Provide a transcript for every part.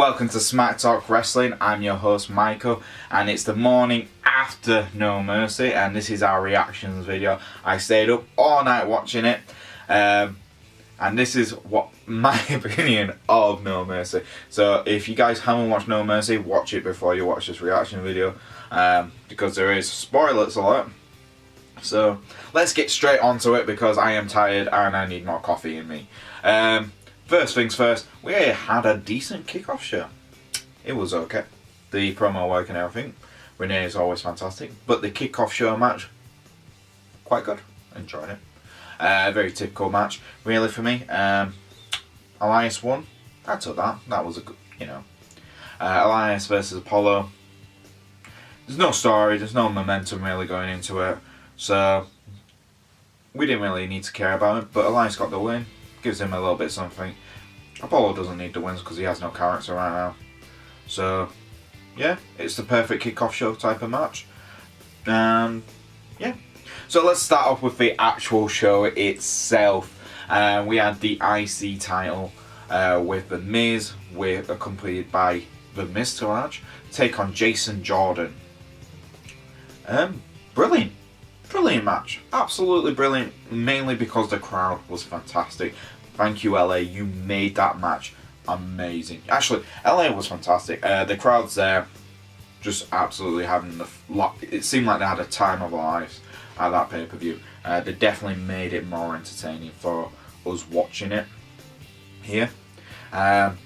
Welcome to Smack Talk Wrestling. I'm your host Michael, and it's the morning after No Mercy, and this is our reactions video. I stayed up all night watching it, and this is what my opinion of No Mercy. So if you guys haven't watched No Mercy, watch it before you watch this reaction video, because there is spoilers alert. So let's get straight onto it because I am tired and I need more coffee in me. First things first, we had a decent kickoff show. It was okay. The promo work and everything. Renee is always fantastic, but the kickoff show match, quite good. Enjoyed it. Very typical match, really, for me. Elias won. I took that. That was a good, Elias versus Apollo. There's no story. There's no momentum really going into it, so we didn't really need to care about it. But Elias got the win. Gives him a little bit of something. Apollo doesn't need the wins because he has no character right now. So, yeah, it's the perfect kickoff show type of match. Yeah. So let's start off with the actual show itself. We had the IC title with The Miz, accompanied by The Miztourage, take on Jason Jordan. Brilliant. Brilliant match. Absolutely brilliant. Mainly because the crowd was fantastic. Thank you, LA. You made that match amazing. Actually, LA was fantastic. The crowds there just absolutely having it seemed like they had a time of their lives at that pay-per-view. They definitely made it more entertaining for us watching it here. But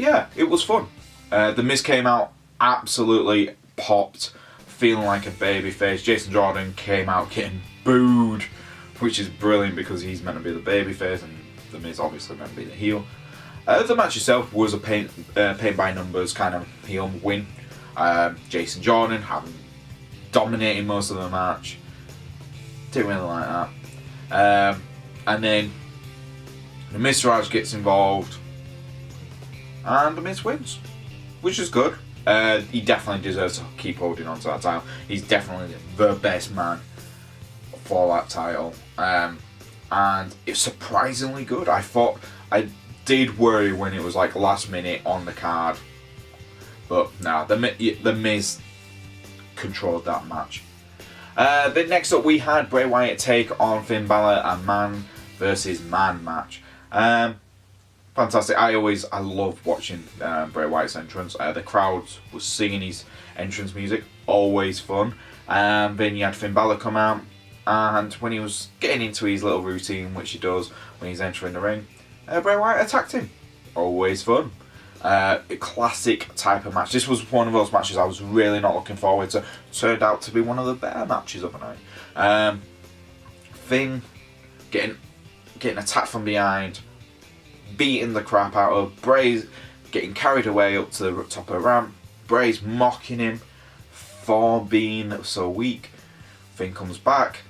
yeah, it was fun. The Miz came out, absolutely popped, feeling like a babyface. Jason Jordan came out getting booed, which is brilliant because he's meant to be the babyface and The Miz obviously meant to be the heel. The match itself was a paint by numbers kind of heel win. Jason Jordan dominating most of the match. Didn't really like that. And then the Miztourage gets involved and The Miz wins, which is good. He definitely deserves to keep holding on to that title. He's definitely the best man for that title. And it's surprisingly good. I did worry when it was like last minute on the card. But no, the Miz controlled that match. Then next up we had Bray Wyatt take on Finn Balor, a man versus man match. Fantastic. I love watching Bray Wyatt's entrance. The crowd was singing his entrance music. Always fun. Then you had Finn Balor come out, and when he was getting into his little routine, which he does when he's entering the ring, Bray Wyatt attacked him. Always fun. A classic type of match. This was one of those matches I was really not looking forward to. Turned out to be one of the better matches of the night. Finn getting attacked from behind, beating the crap out of Bray, getting carried away up to the top of the ramp. Bray's mocking him for being so weak. Finn comes back,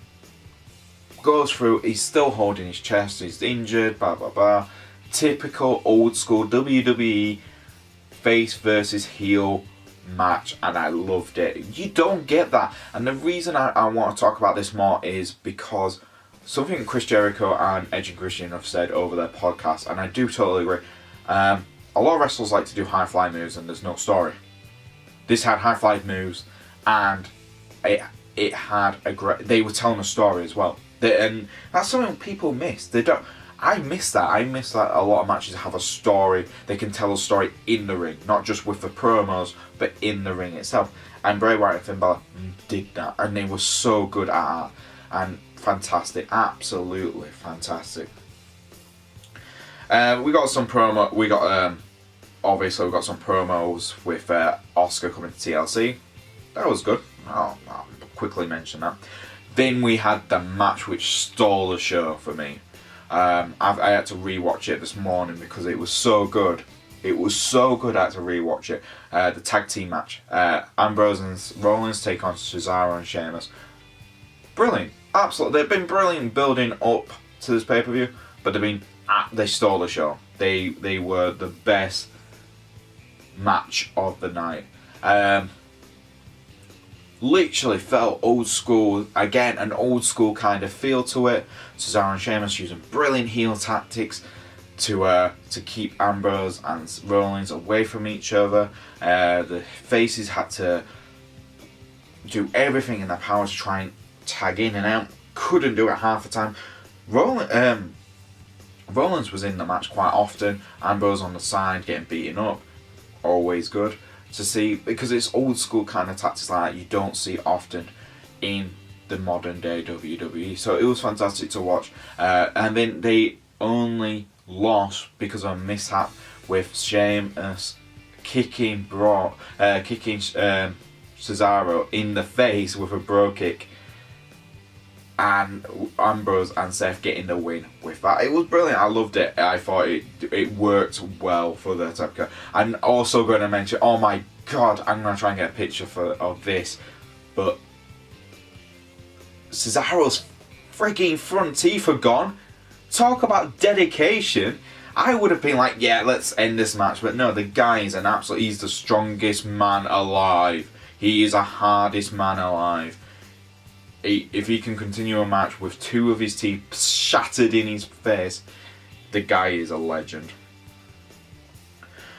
goes through, he's still holding his chest, he's injured, blah blah blah. Typical old school WWE face versus heel match, and I loved it. You don't get that, and the reason I want to talk about this more is because something Chris Jericho and Edge and Christian have said over their podcast, and I do totally agree. A lot of wrestlers like to do high fly moves and there's no story. This had high fly moves, and it had they were telling a story as well. And that's something people miss. I miss that. I miss that a lot of matches have a story. They can tell a story in the ring, not just with the promos, but in the ring itself. And Bray Wyatt and Finn Balor did that, and they were so good at that. And fantastic, absolutely fantastic. We got some promo. Obviously we got some promos with Oscar coming to TLC. That was good. I'll quickly mention that. Then we had the match which stole the show for me. I had to rewatch it this morning because it was so good. It was so good I had to rewatch it. The tag team match. Ambrose and Rollins take on Cesaro and Sheamus. Brilliant. Absolutely. They've been brilliant building up to this pay-per-view, but they stole the show. They were the best match of the night. Literally felt old school, again, an old school kind of feel to it. Cesaro and Sheamus using brilliant heel tactics. to keep Ambrose and Rollins away from each other. The faces had to do everything in their power to try and tag in and out. Couldn't do it half the time. Rollins was in the match quite often. Ambrose on the side getting beaten up. Always good to see, because it's old school kind of tactics like that you don't see often in the modern day WWE. So it was fantastic to watch. And then they only lost because of a mishap with Sheamus kicking Cesaro in the face with a bro kick, and Ambrose and Seth getting the win with that. It was brilliant. I loved it. I thought it worked well for the type of. I'm also going to mention, oh my god, I'm going to try and get a picture of this, but Cesaro's freaking front teeth are gone. Talk about dedication. I would have been like, yeah, let's end this match. But no, the guy is he's the strongest man alive. He is the hardest man alive. If he can continue a match with 2 of his teeth shattered in his face, the guy is a legend.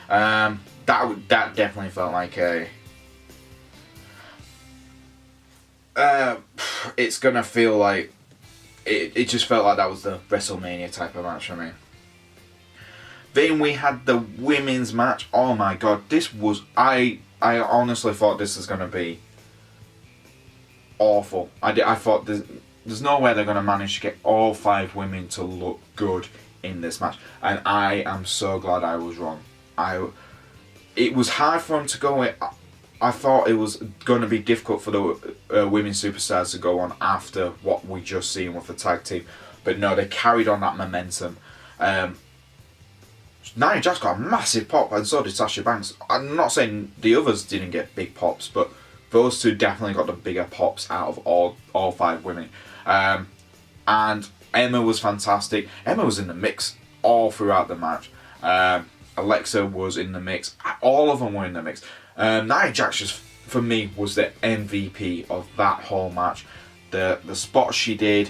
That definitely felt like a... it's gonna feel like... It just felt like that was the WrestleMania type of match for me. Then we had the women's match. Oh my god, this was... I honestly thought this was going to be awful. I thought there's no way they're going to manage to get all 5 women to look good in this match. And I am so glad I was wrong. It was hard for them to go in. I thought it was going to be difficult for the women's superstars to go on after what we just seen with the tag team. But no, they carried on that momentum. Nia Jax got a massive pop, and so did Sasha Banks. I'm not saying the others didn't get big pops, but those 2 definitely got the bigger pops out of all 5 women. And Emma was fantastic. Emma was in the mix all throughout the match. Alexa was in the mix. All of them were in the mix. Nia Jax just, for me, was the MVP of that whole match. The spots she did,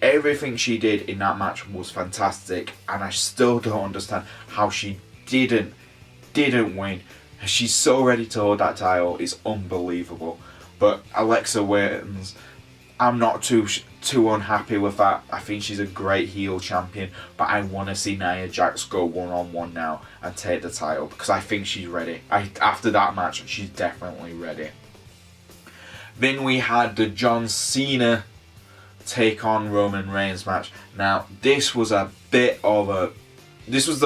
everything she did in that match was fantastic, and I still don't understand how she didn't win. She's so ready to hold that title. It's unbelievable. But Alexa wins. I'm not too unhappy with that. I think she's a great heel champion, but I want to see Nia Jax go one-on-one now and take the title, because I think she's ready. After that match, she's definitely ready. Then we had the John Cena take on Roman Reigns match. Now, this was the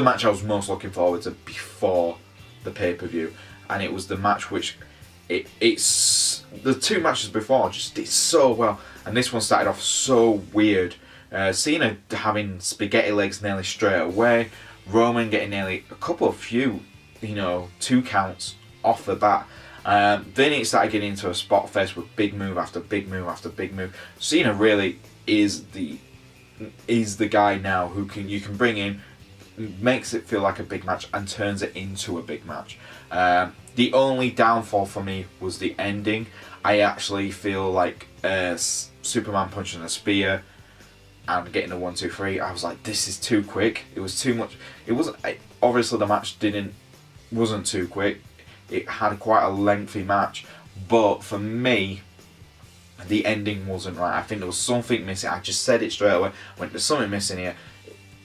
match I was most looking forward to before the pay-per-view, and it was the match which it's the 2 matches before just did so well, and this one started off so weird. Cena having spaghetti legs nearly straight away, Roman getting nearly a few 2 counts off the bat. Then it started getting into a spot fest with big move after big move after big move. Cena really is the guy now who you can bring in, makes it feel like a big match and turns it into a big match. The only downfall for me was the ending. I actually feel like Superman punching a spear and getting a 1-2-3. I was like, this is too quick. It was too much. It wasn't. Obviously, the match wasn't too quick. It had quite a lengthy match, but for me, the ending wasn't right. I think there was something missing. I just said it straight away. There's something missing here.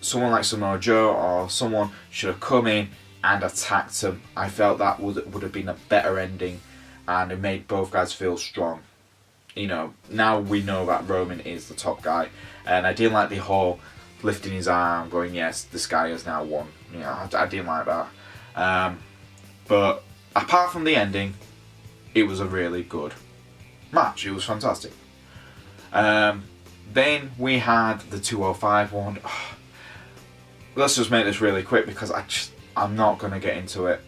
Someone like Samoa Joe or someone should have come in and attacked him. I felt that would have been a better ending, and it made both guys feel strong. Now we know that Roman is the top guy, and I didn't like the whole lifting his arm, going, yes, this guy has now won. I didn't like that. But apart from the ending, it was a really good match. It was fantastic. Then we had the 205 one. Let's just make this really quick because I'm not going to get into it.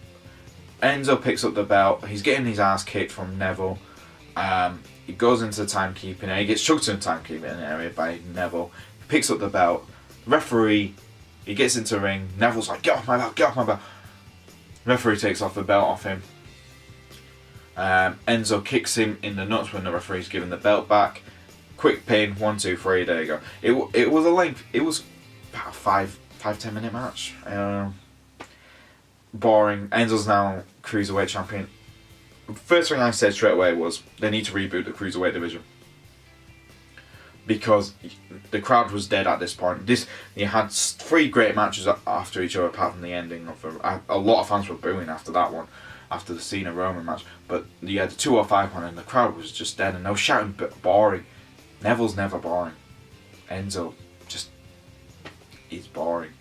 Enzo picks up the belt. He's getting his ass kicked from Neville. He goes into the timekeeping area. He gets chucked in the timekeeping area by Neville. He picks up the belt. Referee, he gets into the ring. Neville's like, get off my belt, get off my belt. Referee takes off the belt off him. Enzo kicks him in the nuts when the referee's giving the belt back. Quick pin, 1, 2, 3. There you go. It was a length. It was about 5-10 minute match. Boring. Enzo's now Cruiserweight champion. First thing I said straight away was they need to reboot the Cruiserweight division. Because the crowd was dead at this point. You had 3 great matches after each other, apart from the ending of a lot of fans were booing after that one, after the Cena Roman match. But you had the 205 one, and the crowd was just dead, and they were shouting, but boring. Neville's never boring. Enzo he's boring.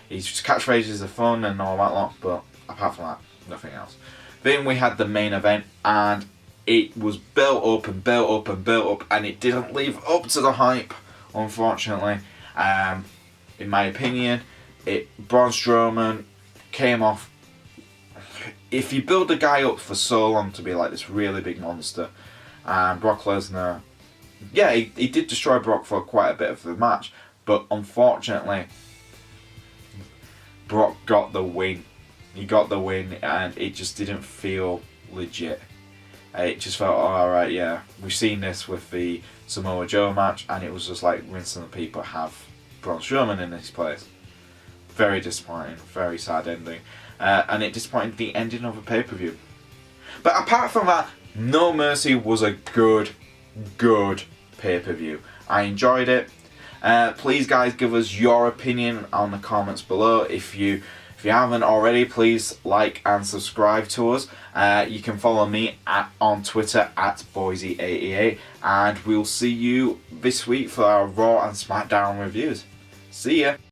His catchphrases are fun and all that lot, but apart from that, nothing else. Then we had the main event, and it was built up and built up and built up, and it didn't live up to the hype, unfortunately. In my opinion, Braun Strowman came off. If you build a guy up for so long to be like this really big monster, Brock Lesnar, yeah, he did destroy Brock for quite a bit of the match, but unfortunately, Brock got the win. He got the win, and it just didn't feel legit. It just felt, oh, alright, yeah, we've seen this with the Samoa Joe match, and it was just like rinsing the people have Braun Strowman in this place. Very disappointing, very sad ending. And it disappointed the ending of a pay-per-view. But apart from that, No Mercy was a good pay-per-view. I enjoyed it. Please, guys, give us your opinion on the comments below. If you haven't already, please like and subscribe to us. You can follow me on Twitter at Boise88, and we'll see you this week for our Raw and SmackDown reviews. See ya!